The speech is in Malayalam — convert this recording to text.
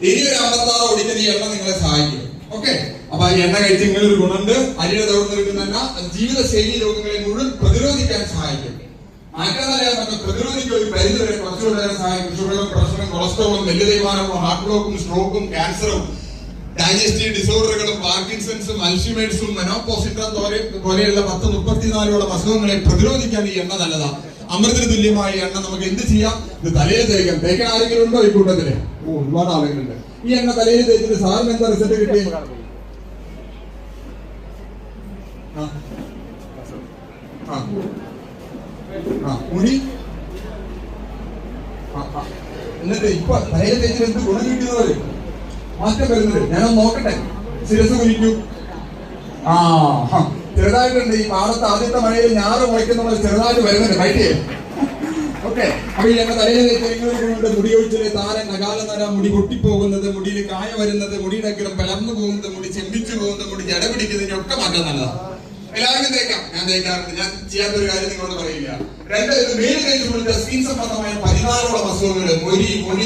ഇനി ഒരു 56 ഓടിക്കാൻ ഈ എണ്ണ നിങ്ങളെ സഹായിക്കും. ഓക്കെ, അപ്പൊ ഈ എണ്ണ കഴിച്ച് ഇങ്ങനെ ഒരു ഗുണമുണ്ട്. അരിയുടെ തവിട് നിൽക്കുന്ന എണ്ണ ജീവിതശൈലി രോഗങ്ങളെ മുഴുവൻ പ്രതിരോധിക്കാൻ സഹായിക്കും. മാറ്റാന്നറിയാൻ പ്രതിരോധിക്കും. ഒരു പരിധി വരെ കുറച്ചുകൂടെ സഹായിക്കും. ഷുഗറും പ്രഷറും കൊളസ്ട്രോളും വലിയ തേയ്മാനവും ഹാർട്ട് ബ്ലോക്കും സ്ട്രോക്കും ക്യാൻസറും ഡൈജസ്റ്റീവ് ഡിസോർഡറുകളും പാർക്കിൻസൺസും അൽഷിമേഴ്സും മെനോപോസിൻഡ്രോം പോലെയുള്ള 10-34 അസുഖങ്ങളെ പ്രതിരോധിക്കാൻ ഈ എണ്ണ നല്ലതാണ്. അമൃതത്തിന് തുല്യമായ എണ്ണ നമുക്ക് എന്ത് ചെയ്യാം? ഇത് തലയിൽ തേക്കാം. തേക്കാൻ ആരെങ്കിലും ഉണ്ടോ ഈ കൂട്ടത്തില്? ഒരുപാട് ആളുകളുണ്ട്. ഈ എണ്ണ തലയിൽ തേച്ചിട്ട് സാറിന് എന്താ റിസൾട്ട് കിട്ടിയ? മുടി എന്നിട്ട് ഇപ്പൊ തലയിൽ തേച്ചിട്ട് എന്ത് ഗുണം കിട്ടിയതുപോലെ മാറ്റം വരുന്നത് ഞാനൊന്ന് നോക്കട്ടെ. ശിരസ് കുനിക്കൂ. ചെറുതായിട്ടുണ്ട്. ഈ പാടത്ത് ആദ്യത്തെ മഴയിൽ ഞാറ് മുളയ്ക്കുന്ന പോലെ ചെറുതായിട്ട് വരുന്നുണ്ട്. Might okay. അപ്പൊ ഈ എണ്ണ തലയിൽ തേച്ചിട്ട് മുടി ഒഴിച്ചില് താരൻ നകാല നര, മുടി പൊട്ടിപ്പോകുന്നത്, മുടിയിൽ കായ വരുന്നത്, മുടിയുടെ കിടം പിളർന്നു പോകുന്നത്, മുടി ചെമ്പിച്ചു പോകുന്നത്, മുടി ജട പിടിക്കുന്നതിനൊക്കെ മാറ്റാൻ നല്ലതാണ്. എല്ലാവർക്കും തേക്കാം. ഞാൻ തേക്കാറുണ്ട്. ഞാൻ ചെയ്യാത്തൊരു കാര്യം നിങ്ങളോട് പറയില്ല. 2 മേല് തേച്ച് സ്കിൻ സംബന്ധമായ 16 അസുഖങ്ങൾ, മൊരി